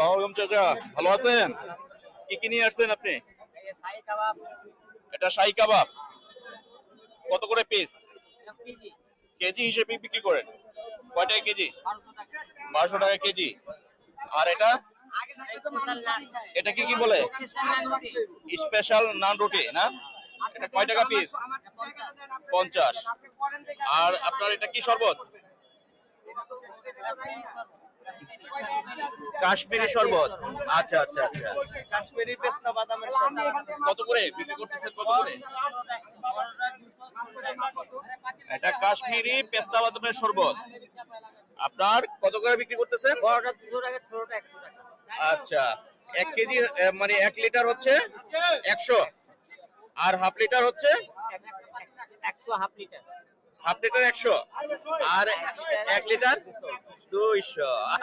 আসসালামু চাচা, ভালো আছেন? কি কি নিয়ে আসছেন আপনি? এটা শাহী কাবাব। কত করে পিস? কেজি হিসেবে বিক্রি করেন? কয় টাকা কেজি? 1200 টাকা কেজি। আর এটা এটা কি কি বলে? স্পেশাল নান রুটি না? এটা কয় টাকা পিস? 50। আর আপনার এটা কি শরবত? কাশ্মীরি শরবত। আচ্ছা আচ্ছা আচ্ছা। কাশ্মীরি পেস্তা বাদামের শরবত। কত করে বিক্রি করতেছেন? কত করে? এটা কাশ্মীরি পেস্তা বাদামের শরবত। আপনার কত করে বিক্রি করতেছেন? আচ্ছা, 1 কেজি মানে 1 লিটার হচ্ছে 100, আর হাফ লিটার হচ্ছে হাফ লিটার 100, আর 1 লিটার 200।